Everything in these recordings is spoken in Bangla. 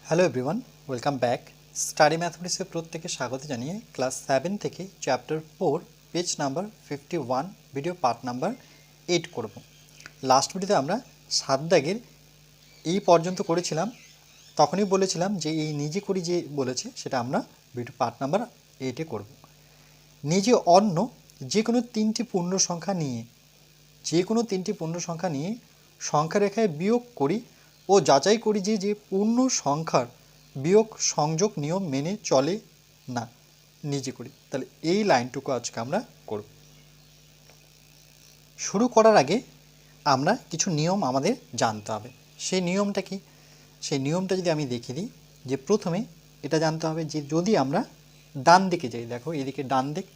Hello everyone, welcome back. Study ম্যাথমেটিক্সের প্রত্যেকে স্বাগত জানিয়ে ক্লাস 7 থেকে chapter 4 page number 51 video part number 8 করব। লাস্ট ভিডিওতে আমরা 7 দাগের এই পর্যন্ত করেছিলাম। তখনই বলেছিলাম যে এই নিজে করি যে বলেছে সেটা আমরা ভিডিও পার্ট নাম্বার 8-এ করব। নিজে অন্য যে কোনো তিনটি পূর্ণ সংখ্যা নিয়ে সংখ্যা রেখায় বিয়োগ করি ও যাচাই করি যে পূর্ণ সংখ্যার বিয়োগ সংযোগ নিয়ম মেনে চলে না। নিজে করি, তাহলে এই লাইনটুকু আজকে আমরা করব। শুরু করার আগে আমরা কিছু নিয়ম আমাদের জানতে হবে। সেই নিয়মটা কি? সেই নিয়মটা যদি আমি দেখিয়ে দিই, যে প্রথমে এটা জানতে হবে যে যদি আমরা ডান দিকে যাই, দেখো এদিকে ডান দিক,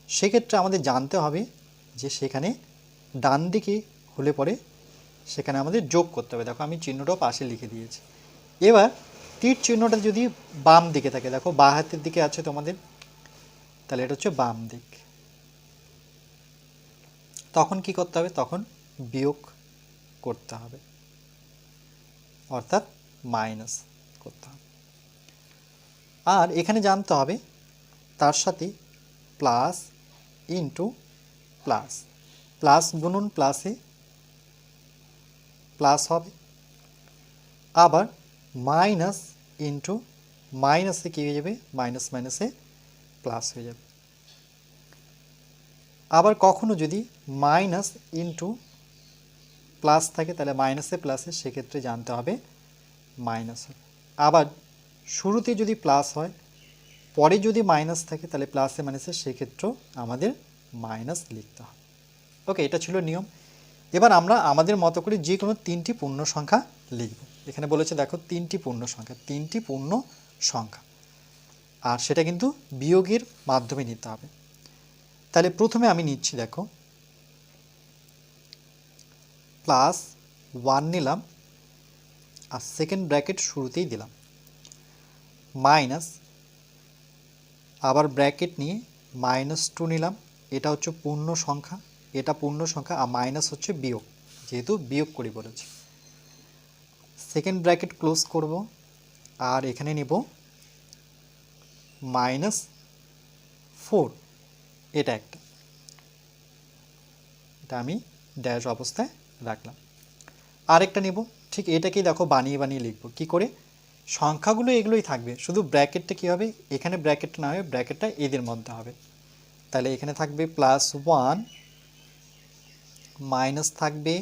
সেক্ষেত্রে আমাদের জানতে হবে যে সেখানে ডান দিকে হলে পরে সেখানে আমাদের যোগ করতে হবে। দেখো আমি চিহ্নটাও পাশে লিখে দিয়েছি। এবার তীর চিহ্নটা যদি বাম দিকে থাকে, দেখো বাঁ হাতের দিকে আছে তোমাদের, তাহলে এটা হচ্ছে বাম দিক। তখন কি করতে হবে? তখন বিয়োগ করতে হবে, অর্থাৎ মাইনাস করতে হবে। আর এখানে জানতে হবে তার সাথে প্লাস ইন্টু প্লাস, প্লাস গুণন প্লাসে প্লাস হবে, আবার মাইনাস ইন্টু মাইনাসে কী হয়ে যাবে? মাইনাস মাইনাসে প্লাস হয়ে যাবে। আবার কখনো যদি মাইনাস ইন্টু প্লাস থাকে তাহলে মাইনাসে প্লাসে সেক্ষেত্রে জানতে হবে মাইনাস হবে। আবার শুরুতে যদি প্লাস হয়, পরে যদি মাইনাস থাকে তাহলে প্লাসে মাইনাসে সেক্ষেত্রেও আমাদের মাইনাস লিখতে হবে। ওকে, এটা ছিল নিয়ম। এবার আমরা আমাদের মতো করে যে কোনো তিনটি পূর্ণ সংখ্যা লিখব। এখানে বলেছে দেখো তিনটি পূর্ণ সংখ্যা, আর সেটা কিন্তু বিয়োগের মাধ্যমে নিতে হবে। তাহলে প্রথমে আমি নিচ্ছি, দেখো প্লাস 1 নিলাম আর সেকেন্ড ব্র্যাকেট শুরুতেই দিলাম, মাইনাস, আবার ব্র্যাকেট নিয়ে -2 নিলাম, এটা হচ্ছে পূর্ণ সংখ্যা, এটা পূর্ণ সংখ্যা, আর মাইনাস হচ্ছে বিয়োগ, যেহেতু বিয়োগ করি বলেছে। সেকেন্ড ব্র্যাকেট ক্লোজ করব, আর এখানে নেব -4, এটা একটা, এটা আমি ড্যাশ অবস্থায় রাখলাম। আরেকটা নেব, ঠিক এটাকেই দেখো বানিয়ে বানিয়ে লিখব। কি করে? সংখ্যাগুলো এগুলোই থাকবে, শুধু ব্র্যাকেটটা কী হবে? এখানে ব্র্যাকেটটা না হবে, ব্র্যাকেটটা এদের মধ্যে হবে। তাহলে এখানে থাকবে +1, মাইনাস থাকবে,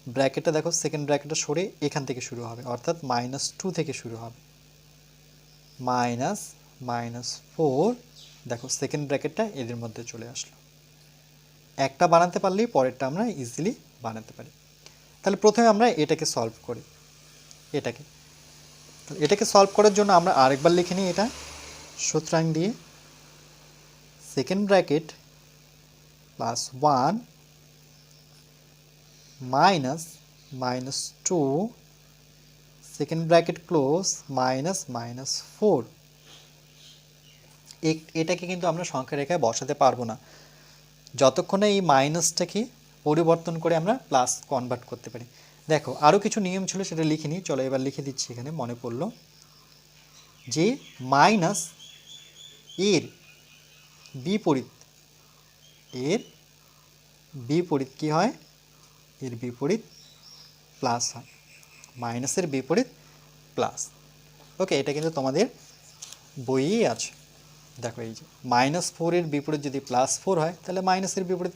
ব্র্যাকেটটা দেখো সেকেন্ড ব্র্যাকেটটা সরে এখান থেকে শুরু হবে, অর্থাৎ -2 থেকে শুরু হবে, -4, দেখো সেকেন্ড ব্র্যাকেটটা এদের মধ্যে চলে আসলো। একটা বানাতে পারলেই পরেরটা আমরা ইজিলি বানাতে পারি। তাহলে প্রথমে আমরা এটাকে সলভ করি। এটাকে সলভ করার জন্য আমরা আরেকবার লিখে নিই এটা, সুতরাং দিয়ে second bracket +1 -2, second bracket close, -4। এটাকে কিন্তু আমরা সংখ্যা রেখায় বসাতে পারবো না যতক্ষণে এই মাইনাসটাকে পরিবর্তন করে আমরা প্লাস কনভার্ট করতে পারি। দেখো আরও কিছু নিয়ম ছিল, সেটা লিখে নিই। চলো এবার লিখে দিচ্ছি, এখানে মনে পড়লো যে মাইনাস এর বিপরীত কি হয়? এর বিপরীত প্লাস হয়, মাইনাসের বিপরীত প্লাস। ওকে, এটা কিন্তু তোমাদের বইয়েই আছে। দেখো এই যে -4 এর বিপরীত যদি +4 হয় তাহলে মাইনাসের বিপরীত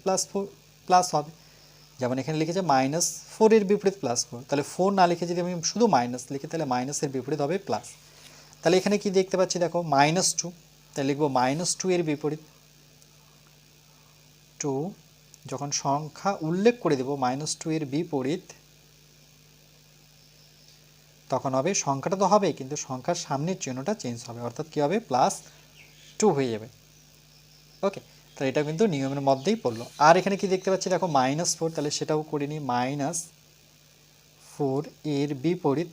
প্লাস হবে। যেমন এখানে লিখেছে -4 এর বিপরীত +4, তাহলে 4 না লিখে যদি আমি শুধু মাইনাস লিখি তাহলে মাইনাসের বিপরীত হবে প্লাস। তাহলে এখানে কি দেখতে পাচ্ছি? দেখো -2, তাহলে লিখবো -2 এর বিপরীত 2। যখন সংখ্যা উল্লেখ করে দেব -2 এর বিপরীত, তখন হবে সংখ্যাটা তো হবে কিন্তু সংখ্যার সামনের চিহ্নটা চেঞ্জ হবে, অর্থাৎ কী হবে? +2 হয়ে যাবে। ওকে, তাহলে এটা কিন্তু নিয়মের মধ্যেই পড়লো। আর এখানে কি দেখতে পাচ্ছি? দেখো -4, তাহলে সেটাও করে নিই। -4 এর বিপরীত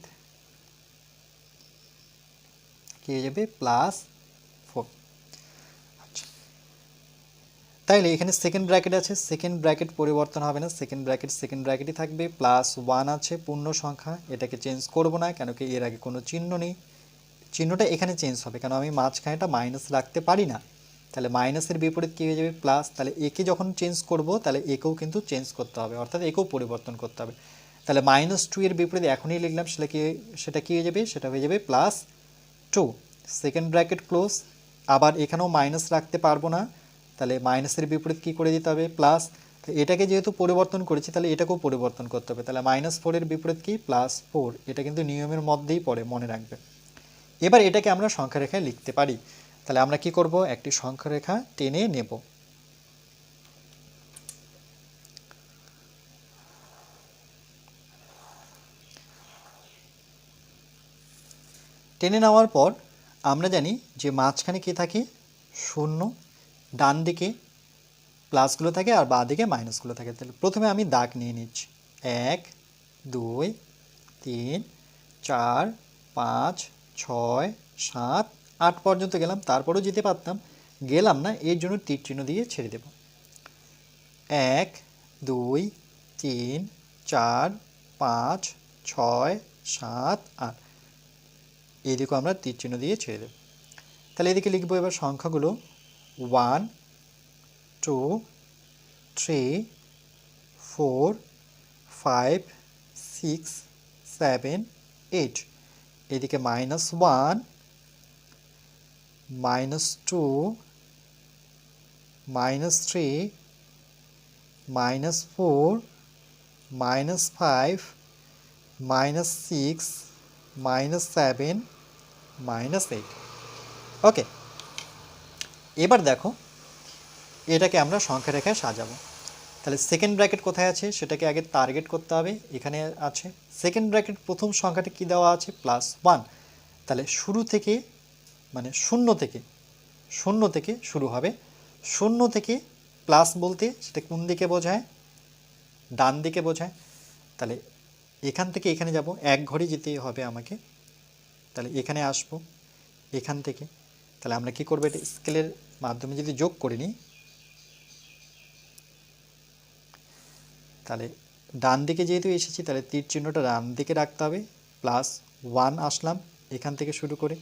কি হয়ে যাবে? +4। আচ্ছা, তাইলে এখানে সেকেন্ড ব্র্যাকেট আছে, সেকেন্ড ব্র্যাকেট পরিবর্তন হবে না, সেকেন্ড ব্র্যাকেটই থাকবে। প্লাস 1 আছে পূর্ণ সংখ্যা, এটাকে চেঞ্জ করব না, কেন কি এর আগে কোনো চিহ্ন নেই। চিহ্নটা এখানে চেঞ্জ হবে, কারণ আমি মাঝখানেটা মাইনাস রাখতে পারি না। তাহলে মাইনাসের বিপরীত কী হয়ে যাবে? প্লাস। তাহলে একে যখন চেঞ্জ করব তাহলে একেও কিন্তু চেঞ্জ করতে হবে, অর্থাৎ একেও পরিবর্তন করতে হবে। তাহলে -2 এর বিপরীত এখনই লিখলাম, সেটা কি হয়ে যাবে? সেটা হয়ে যাবে +2। Second bracket close. আবার এখানেও মাইনাস রাখতে পারবো না, তাহলে মাইনাসের বিপরীত কী করে দিতে হবে? প্লাস। এটাকে যেহেতু পরিবর্তন করেছি তাহলে এটাকেও পরিবর্তন করতে হবে, তাহলে -4 এর বিপরীত কি? +4। এটা কিন্তু নিয়মের মধ্যেই পড়ে, মনে রাখবে। এবার এটাকে আমরা সংখ্যা রেখায় লিখতে পারি। তাহলে আমরা কি করব? একটি সংখ্যা রেখা টেনে নেব। টেনে নেওয়ার পর আমরা জানি যে মাঝখানে কি থাকে? 0। ডান দিকে প্লাসগুলো থাকে আর বাঁ দিকে মাইনাসগুলো থাকে। তাহলে প্রথমে আমি দাগ নিয়ে নিচ্ছি। 1 2 3 4 5 6 7 8 পর্যন্ত গেলাম, তারপরেও যেতে পারতাম, গেলাম না, এর জন্য তীর চিহ্ন দিয়ে ছেড়ে দেব। 1 2 3 4 5 6 7 8, এইদিকেও আমরা তীর চিহ্ন দিয়ে ছেড়ে দেব। তাহলে এদিকে লিখবো এবার সংখ্যাগুলো 1 2 3 4 5 6 7 8, এদিকে -1 -2 -3 -4 -5 -6 -7 -8। ওকে, এবার দেখো এটাকে আমরা সংখ্যা রেখায় সাজাবো। তাহলে সেকেন্ড ব্র্যাকেট কোথায় আছে সেটাকে আগে টার্গেট করতে হবে, এখানে আছে। সেকেন্ড ব্র্যাকেট প্রথম সংখ্যাটা কি দেওয়া আছে? +1। তাহলে শুরু থেকে মানে শূন্য থেকে শুরু হবে। শূন্য থেকে প্লাস বলতে সেটা কোন দিকে বোঝায়? ডান দিকে বোঝায়। তাহলে এখান থেকে এখানে যাব, এক ঘরে যেতে হবে আমাকে। তাহলে এখানে আসব এখান থেকে। তাহলে আমরা কি করব? এটা স্কেলের মাধ্যমে যদি যোগ করে নিই, তাহলে ডান দিকে যেহেতু এসেছি তাহলে তীর চিহ্নটা ডান দিকে রাখতে হবে। +1 আসলাম এখান থেকে শুরু করে,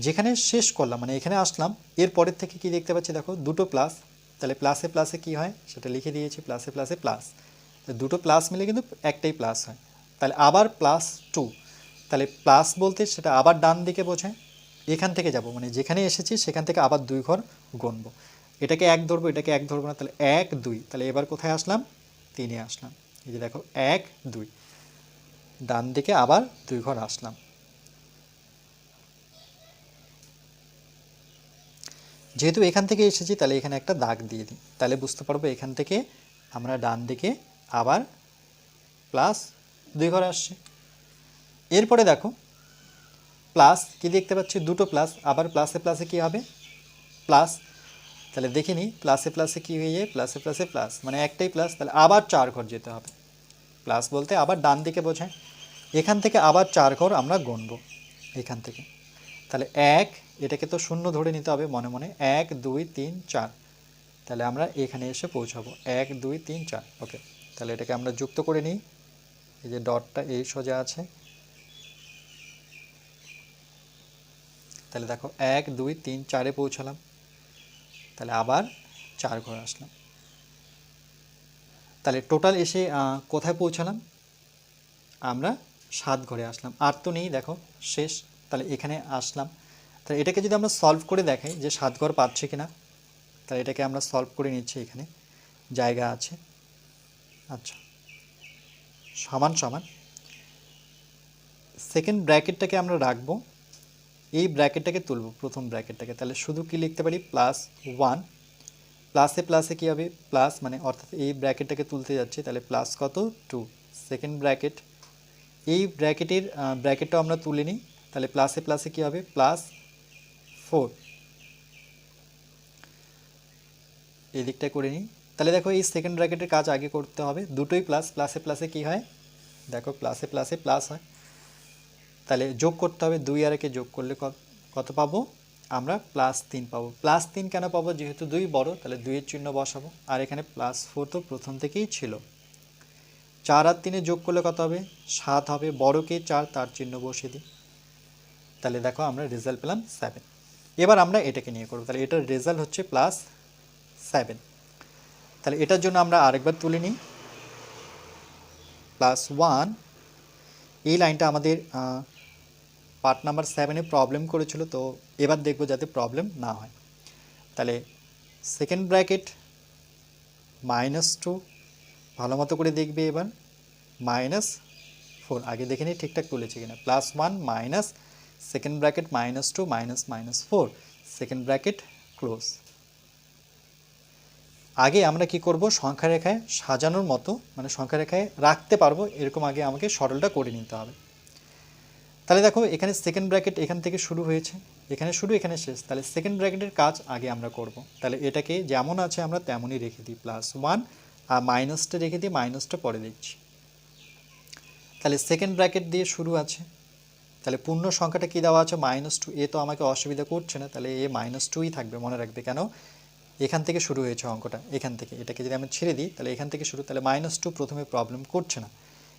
যেখানে শেষ করলাম মানে এখানে আসলাম, এর পরের থেকে কি দেখতে পাচ্ছি? দেখো দুটো প্লাস। তাহলে প্লাসে প্লাসে কি হয় সেটা লিখে দিয়েছি, প্লাসে প্লাসে প্লাস। দুটো প্লাস মিলে কিন্তু একটাই প্লাস হয়। তাহলে আবার +2। তাহলে প্লাস বলতে সেটা আবার ডান দিকে বোঝায়। এখান থেকে যাব মানে যেখানে এসেছি সেখান থেকে আবার 2 ঘর গুনবো। এটাকে 1 ধরবো, এটাকে 1 ধরবো না, তাহলে 1 2। তাহলে এবার কোথায় আসলাম? 3-এ আসলাম। এই যে দেখো 1 2, ডান দিকে আবার 2 ঘর আসলাম। যেহেতু এখান থেকে এসেছি তাহলে এখানে একটা দাগ দিয়ে দিই, তাহলে বুঝতে পারবো এখান থেকে আমরা ডান দিকে আবার +2 ঘর আসছে। এরপরে দেখো প্লাস কি দেখতে পাচ্ছি? দুটো প্লাস, আবার প্লাসে প্লাসে কি হবে? প্লাস। তাহলে দেখে নিই প্লাসে প্লাসে কি হয়ে যায়? প্লাসে প্লাসে প্লাস, মানে একটাই প্লাস। তাহলে আবার 4 ঘর যেতে হবে। প্লাস বলতে আবার ডান দিকে বোঝায়। এখান থেকে আবার 4 ঘর আমরা গুনবো এখান থেকে। তাহলে 1, এটাকে তো 0 ধরে নিতে হবে মনে মনে। 1 2 3 4, তাহলে আমরা এখানে এসে পৌঁছাবো 1 2 3 4। ওকে, তাহলে এটাকে আমরা যুক্ত করে নিই। এই যে ডটটা এই সোজা আছে, তাহলে দেখো 1 2 3 4-এ পৌঁছালাম। তাহলে আবার 4 ঘর আসলাম। তাহলে টোটাল এসে কোথায় পৌঁছালাম? আমরা 7 ঘরে আসলাম। আর তো নেই, দেখো শেষ। তাহলে এখানে আসলাম। তাহলে এটাকে যদি আমরা সলভ করে দেখাই যে 7 ঘর পাচ্ছে কিনা, তাহলে এটাকে আমরা সলভ করে নিচ্ছি, এখানে জায়গা আছে। আচ্ছা, সমান সমান সেকেন্ড ব্র্যাকেটটাকে আমরা রাখবো, এই ব্র্যাকেটটাকে তুলব প্রথম ব্র্যাকেটটাকে। তাহলে শুধু কি লিখতে পারি? +1। প্লাসে প্লাসে কী হবে? প্লাস, মানে অর্থাৎ এই ব্র্যাকেটটাকে তুলতে যাচ্ছি, তাহলে প্লাস কত? 2। সেকেন্ড ব্র্যাকেট, এই ব্র্যাকেটটাও আমরা তুলে নিই। তাহলে প্লাসে প্লাসে কী হবে? +4। এই দিকটা করে নিই। তাহলে দেখো এই সেকেন্ড ব্র্যাকেটের কাজ আগে করতে হবে, দুটোই প্লাস। প্লাসে প্লাসে কী হয়? দেখো প্লাসে প্লাসে প্লাস হয়। তাহলে যোগ করতে হবে, 2 আর 1 যোগ করলে কত পাবো? আমরা +3 পাবো। +3 কেন পাবো? যেহেতু 2 বড়, তাহলে 2 এর চিহ্ন বসাবো। আর এখানে +4 তো প্রথম থেকেই ছিল। 4 আর 3 যোগ করলে কত হবে? 7 হবে। বড়কে 4, তার চিহ্ন বসিয়ে দিই। তাহলে দেখো আমরা রেজাল্ট পেলাম 7। এবার আমরা এটাকে নিয়ে করবো। তাহলে এটার রেজাল্ট হচ্ছে +7। তাহলে এটার জন্য আমরা আরেকবার তুলে নিই। +1, এই লাইনটা আমাদের পার্ট নাম্বার 7-এ প্রবলেম করেছিল, তো এবার দেখব যাতে প্রবলেম না হয়। তাহলে সেকেন্ড ব্র্যাকেট -2, ভালো মতো করে দেখবে এবার, -4, আগে দেখে নিই ঠিকঠাক তুলেছি কিনা। +1 minus second bracket -2 -4, second bracket close. আগে আমরা কি করব? সংখ্যা রেখায় সাজানোর মতো, মানে সংখ্যা রেখায় রাখতে পারবো এরকম আগে আমাকে সরলটা করে নিতে হবে। তাহলে দেখো এখানে সেকেন্ড ব্র্যাকেট এখান থেকে শুরু হয়েছে, এখানে শুরু এখানে শেষ, তাহলে সেকেন্ড ব্র্যাকেটের কাজ আগে আমরা করব। তাহলে এটাকে যেমন আছে আমরা তেমনই রেখে দিই, +1, আর মাইনাসটা রেখে দিই, মাইনাসটা পরে দিচ্ছি। তাহলে সেকেন্ড ব্র্যাকেট দিয়ে শুরু আছে, তাহলে পূর্ণ সংখ্যাটা কি দেওয়া আছে? -2। এ তো আমাকে অসুবিধা করছে না, তাহলে এ -2ই থাকবে, মনে রাখবে। কেন? এখান থেকে শুরু হয়েছে অঙ্কটা, এখান থেকে। এটাকে যদি আমি ছেড়ে দিই তাহলে এখান থেকে শুরু, তাহলে -2 প্রথমে প্রবলেম করছে না,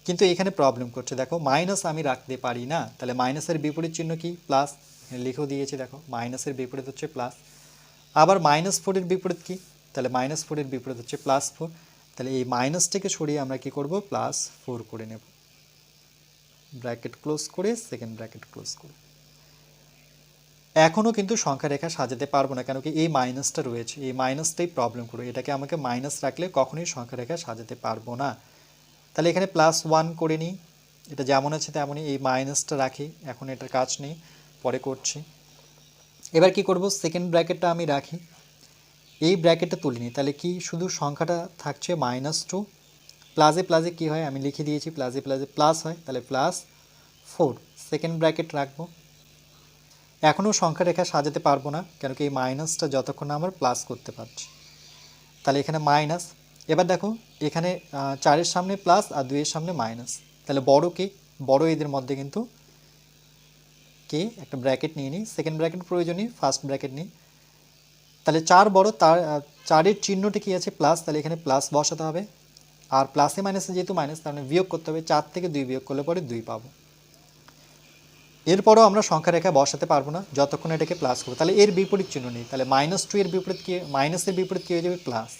কিন্তু এখানে প্রবলেম করছে। দেখো মাইনাস আমি রাখতে পারি না, তাহলে মাইনাসের বিপরীত চিহ্ন কি? প্লাস। লিখেও দিয়েছি, দেখো মাইনাসের বিপরীত হচ্ছে প্লাস। আবার -4-এর বিপরীত কি? তাহলে -4-এর বিপরীত হচ্ছে +4। তাহলে এই মাইনাসটাকে সরিয়ে আমরা কি করব? +4 করে নেব। ব্র্যাকেট ক্লোজ করে সেকেন্ড ব্র্যাকেট ক্লোজ করে। এখনও কিন্তু সংখ্যা রেখা সাজাতে পারবো না, কেন কি? এই মাইনাসটা রয়েছে, এই মাইনাসটাই প্রবলেম করবে। এটাকে আমাকে মাইনাস রাখলে কখনোই সংখ্যা রেখা সাজাতে পারবো না। তাহলে এখানে +1 করে নিই, এটা যেমন আছে তেমনই। এই মাইনাসটা রাখি, এখন এটার কাজ নেই, পরে করছি। এবার কি করব? সেকেন্ড ব্র্যাকেটটা আমি রাখি, এই ব্র্যাকেটটা তুলে নিই। তাহলে কি শুধু সংখ্যাটা থাকছে -2, প্লাসে প্লাসে কী হয়? আমি লিখে দিয়েছি, প্লাসে প্লাসে প্লাস হয়, তাহলে +4, সেকেন্ড ব্র্যাকেট রাখবো। এখনও সংখ্যা রেখা সাজাতে পারবো না, কেন কি? এই মাইনাসটা যতক্ষণ না আমরা প্লাস করতে পারছি। তাহলে এখানে মাইনাস। এবার দেখো এখানে 4-এর সামনে প্লাস আর 2-এর সামনে মাইনাস, তাহলে বড় কে? বড় এদের মধ্যে কিন্তু কে? একটা ব্র্যাকেট নিয়ে নিই, সেকেন্ড ব্র্যাকেট প্রয়োজনীয়, ফার্স্ট ব্র্যাকেট নিই। তাহলে 4 বড়, তার 4-এর চিহ্নটি কী আছে? প্লাস, তাহলে এখানে প্লাস বসাতে হবে। আর প্লাসে মাইনাসে যেহেতু মাইনাস, তার মানে বিয়োগ করতে হবে। 4 থেকে 2 বিয়োগ করলে পরে 2 পাবো। এরপরও আমরা সংখ্যা রেখা বসাতে পারবো না যতক্ষণ এটাকে প্লাস করবো। তাহলে এর বিপরীত চিহ্ন নেই, তাহলে -2 এর বিপরীত কি? মাইনাসের বিপরীত কী হয়ে যাবে? প্লাস।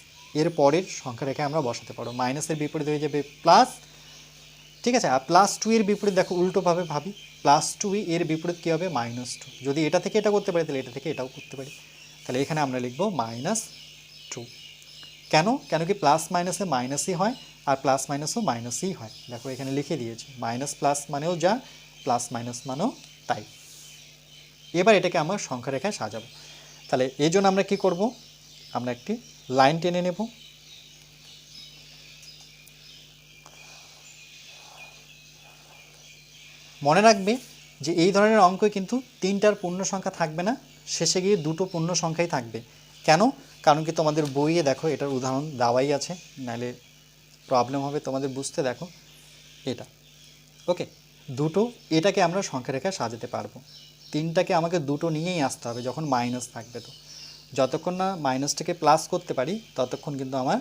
এর পরের সংখ্যা রেখায় আমরা বসাতে পারবো, মাইনাসের বিপরীত হয়ে যাবে প্লাস। ঠিক আছে? আর +2 এর বিপরীত দেখো উল্টোভাবে ভাবি, +2 এর বিপরীত কী হবে? -2। যদি এটা থেকে এটা করতে পারি তাহলে এটা থেকে এটাও করতে পারি। তাহলে এখানে আমরা লিখবো -2। কেন? কেন কি প্লাস মাইনাসে মাইনাসই হয়, আর প্লাস মাইনাসও মাইনাসই হয়। দেখো এখানে লিখে দিয়েছি, মাইনাস প্লাস মানেও যা, প্লাস মাইনাস মানেও তাই। এবার এটাকে আমরা সংখ্যা রেখায় সাজাবো। তাহলে এই জন্য আমরা কি করব? আমরা একটি লাইন টেনে নেব। মনে রাখবে যে এই ধরনের অঙ্কে কিন্তু 3টার পূর্ণ সংখ্যা থাকবে না, শেষে গিয়ে 2টো পূর্ণ সংখ্যাই থাকবে। কেন? কারণ কি তোমাদের বইয়ে দেখো এটার উদাহরণ দেওয়াই আছে, নাহলে প্রবলেম হবে তোমাদের বুঝতে। দেখো এটা, ওকে, 2টো, এটাকে আমরা সংখ্যা রেখায় সাজাতে পারবো। 3টাকে আমাকে 2টো নিয়েই আসতে হবে যখন মাইনাস থাকবে। তো যতক্ষণ না মাইনাসটাকে প্লাস করতে পারি ততক্ষণ কিন্তু আমার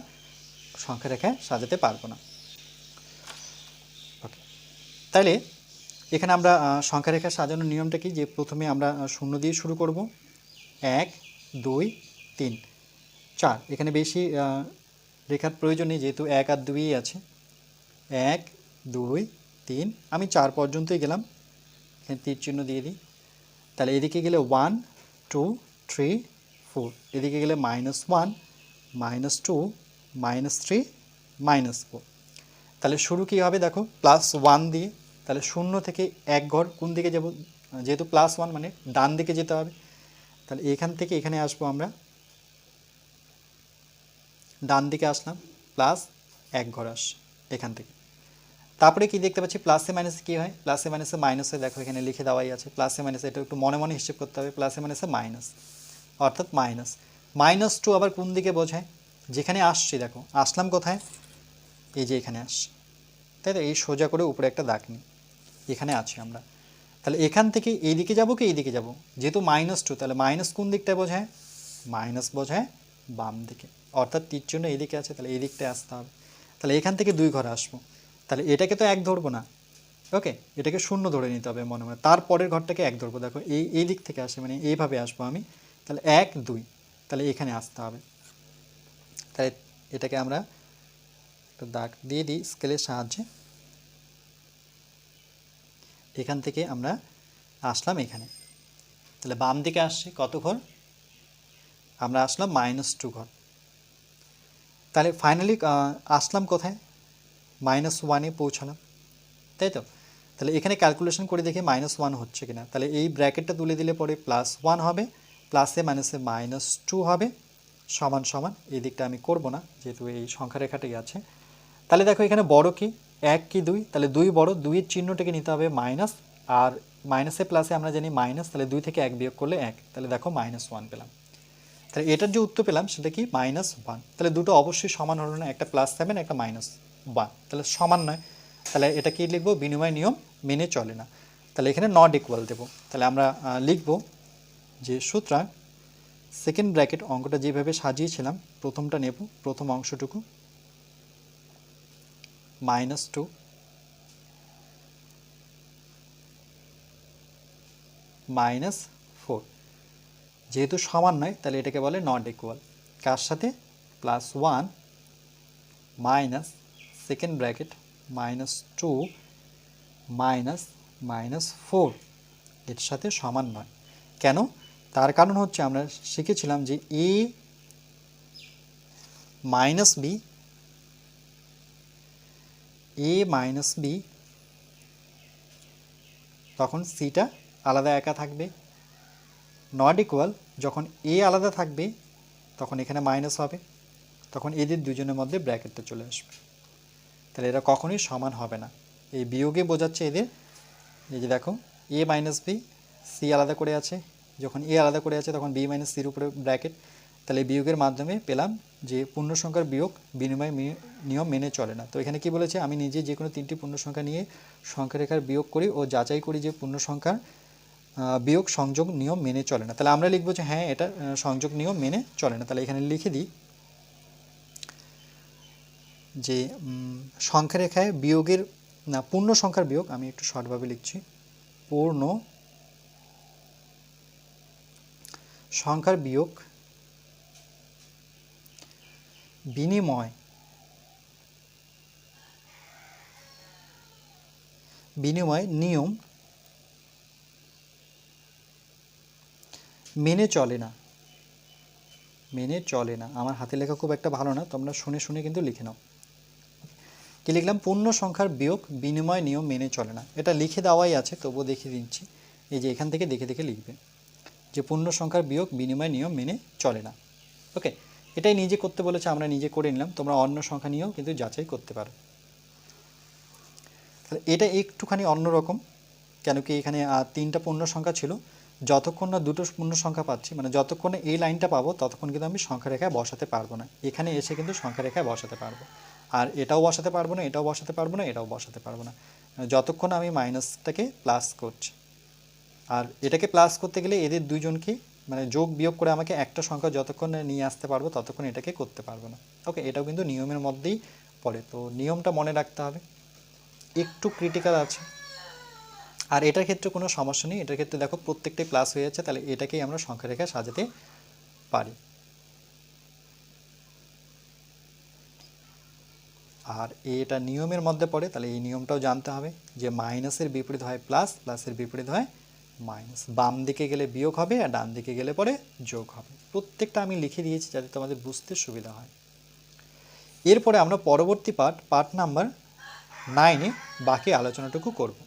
সংখ্যা রেখায় সাজাতে পারবো না। ওকে, তাহলে এখানে আমরা সংখ্যা রেখা সাজানোর নিয়মটা কি? যে প্রথমে আমরা 0 দিয়ে শুরু করব, 1 2 3 4। এখানে বেশি রেখার প্রয়োজন নেই, যেহেতু 1 আর 2ই আছে। 1 2 3, আমি 4 পর্যন্তই গেলাম, এখানে তীর চিহ্ন দিয়ে দিই। তাহলে এদিকে গেলে 1 2 3 4, এদিকে গেলে -1 -2 -3 -4। তাহলে শুরু কী হবে? দেখো +1 দিয়ে। তাহলে 0 থেকে 1 ঘর কোন দিকে যাব? যেহেতু +1 মানে ডান দিকে যেতে হবে। তাহলে এখান থেকে এখানে আসবো আমরা, ডান দিকে আসলাম, +1 ঘর আস এখান থেকে। তারপরে কি দেখতে পাচ্ছি? প্লাসে মাইনাসে কী হয়? প্লাসে মাইনাসে মাইনাস হয়, দেখো এখানে লিখে দেওয়াই আছে। প্লাসে মাইনাসে এটা একটু মনে মনে হিসেব করতে হবে। প্লাসে মাইনাসে মাইনাস, অর্থাৎ মাইনাস। -2 আবার কোন দিকে বোঝায়? যেখানে আসছি, দেখো আসলাম কোথায়? এই যে এখানে আসছি, তাই তো? এই সোজা করে উপরে একটা দাগ নিই, এখানে আছি আমরা। তাহলে এখান থেকে এই দিকে যাব কি এই দিকে যাব, যেহেতু -2 তাহলে মাইনাস কোন দিকটা বোঝায়, মাইনাস বোঝায় বাম দিকে, অর্থাৎ তীর চিহ্ন এদিকে আছে, তাহলে এই দিকটায় আসতে হবে। তাহলে এখান থেকে 2 ঘরে আসবো, তাহলে এটাকে তো 1 ধরবো না, ওকে, এটাকে 0 ধরে নিতে হবে মনে মনে, তারপরের ঘরটাকে 1 ধরবো। দেখো এই দিক থেকে আসে, মানে এইভাবে আসবো আমি, তাহলে 1 2, তাহলে এখানে আসতে হবে। তাই এটাকে আমরা একটা দাগ দিয়ে দিই স্কেলের সাহায্যে। এখান থেকে আমরা আসলাম এখানে, তাহলে বাম দিকে আসছে কত ঘর, আমরা আসলাম -2 ঘর। তাহলে ফাইনালি আসলাম কোথায়, -1-এ পৌঁছালাম, তাই তো। তাহলে এখানে ক্যালকুলেশন করে দেখি -1 হচ্ছে কিনা, তাহলে এই ব্র্যাকেটটা তুলে দিলে পরে +1 হবে, প্লাসে মাইনাসে -2 হবে, সমান সমান, এই দিকটা আমি করব না যেহেতু এই সংখ্যা রেখাটাই আছে। তাহলে দেখো এখানে বড় কি 1 কি 2, তাহলে 2 বড়, 2 এর চিহ্নটাকে নিতে হবে মাইনাস, আর মাইনাসে প্লাসে আমরা জানি মাইনাস, তাহলে 2 থেকে 1 বিয়োগ করলে 1, তাহলে দেখো -1 পেলাম। তাহলে এটার যে উত্তর পেলাম সেটা কি -1, তাহলে দুটো অবশ্যই সমান হলো না, একটা +7 একটা -1, তাহলে সমান নয়, তাহলে এটা কি লিখবো, বিনিময় নিয়ম মেনে চলে না, তাহলে এখানে নট ইকুয়াল দেবো। তাহলে আমরা লিখব যে সুতরাং সেকেন্ড ব্র্যাকেট অঙ্কটা যেভাবে সাজিয়েছিলাম, প্রথমটা নেব, প্রথম অংশটুকু -2 -4, যেহেতু সমান নয় তাহলে এটাকে বলে নট ইকুয়াল, কার সাথে, +1 মাইনাস সেকেন্ড ব্র্যাকেট -2 -4 এর সাথে সমান নয়। কেন, তার কারণ হচ্ছে আমরা শিখেছিলাম যে a মাইনাস বি তখন সিটা আলাদা একা থাকবে, নট ইকুয়াল যখন এ আলাদা থাকবে তখন এখানে মাইনাস হবে, তখন এদের দুজনের মধ্যে ব্র্যাকেটটা চলে আসবে, তাহলে এরা কখনোই সমান হবে না। এই বিয়োগে বোঝাচ্ছে এদের, এই যে দেখো এ মাইনাস বি, সি আলাদা করে আছে, যখন এ আলাদা করে আছে তখন বি মাইনাস সির উপরে ব্র্যাকেট, তাহলে বিয়োগের মাধ্যমে পেলাম যে পূর্ণ সংখ্যার বিয়োগ বিনিময় নিয়ম মেনে চলে না। তো এখানে কি বলেছে, আমি নিজে যে কোনো 3টি পূর্ণ সংখ্যা নিয়ে সংখ্যা রেখার বিয়োগ করি ও যাচাই করি যে পূর্ণ সংখ্যার বিয়োগ সংযোগ নিয়ম মেনে চলে না, তাহলে আমরা লিখবো যে হ্যাঁ এটা সংযোগ নিয়ম মেনে চলে না। তাহলে এখানে লিখে দিই যে সংখ্যা রেখায় বিয়োগের না পূর্ণ সংখ্যার বিয়োগ, আমি একটু শর্টভাবে লিখছি, পূর্ণ সংখ্যার বিয়োগ বিনিময় নিয়ম মেনে চলে না, আমার হাতে লেখা খুব একটা ভালো না, তোমরা শুনে শুনে কিন্তু লিখে নাও। কি লিখলাম, পূর্ণ সংখ্যার বিয়োগ বিনিময় নিয়ম মেনে চলে না, এটা লিখে দেওয়াই আছে তবুও দেখিয়ে দিচ্ছি, এই যে এখান থেকে দেখে দেখে লিখবে যে পূর্ণ সংখ্যার বিয়োগ বিনিময় নিয়ম মেনে চলে না। ওকে, এটাই নিজে করতে বলেছে, আমরা নিজে করে নিলাম, তোমরা অন্য সংখ্যা নিয়েও কিন্তু যাচাই করতে পারো। তাহলে এটা একটুখানি অন্যরকম, কেন কি এখানে 3টা পূর্ণ সংখ্যা ছিল, যতক্ষণ না দুটো পূর্ণ সংখ্যা পাচ্ছি, মানে যতক্ষণ এই লাইনটা পাবো ততক্ষণ কিন্তু আমি সংখ্যা রেখায় বসাতে পারবো না, এখানে এসে কিন্তু সংখ্যা রেখায় বসাতে পারবো, আর এটাও বসাতে পারবো না, এটাও বসাতে পারবো না, এটাও বসাতে পারবো না, যতক্ষণ আমি মাইনাসটাকে প্লাস করছি। আর এটাকে প্লাস করতে গেলে এদের দুইজনকে মানে যোগ বিয়োগ করে আমাকে একটা সংখ্যা যতক্ষণ নিয়ে আসতে পারবো ততক্ষণ এটাকে করতে পারবো না। ওকে, এটাও কিন্তু নিয়মের মধ্যেই পড়ে, তো নিয়মটা মনে রাখতে হবে, একটু ক্রিটিক্যাল আছে। আর এটার ক্ষেত্রে কোনো সমস্যা নেই, এটার ক্ষেত্রে দেখো প্রত্যেকটাই প্লাস হয়ে যাচ্ছে, তাহলে এটাকেই আমরা সংখ্যা রেখায় সাজাতে পারি। আর এটা নিয়মের মধ্যে পড়ে, তাহলে এই নিয়মটাও জানতে হবে যে মাইনাসের বিপরীত হয় প্লাস, প্লাসের বিপরীত হয় মাইনাস, বাম দিকে গেলে বিয়োগ হবে আর ডান দিকে গেলে পরে যোগ হবে। প্রত্যেকটা আমি লিখে দিয়েছি যাতে তোমাদের বুঝতে সুবিধা হয়। এরপরে আমরা পরবর্তী পার্ট নাম্বার 9-এ বাকি আলোচনাটুকু করব।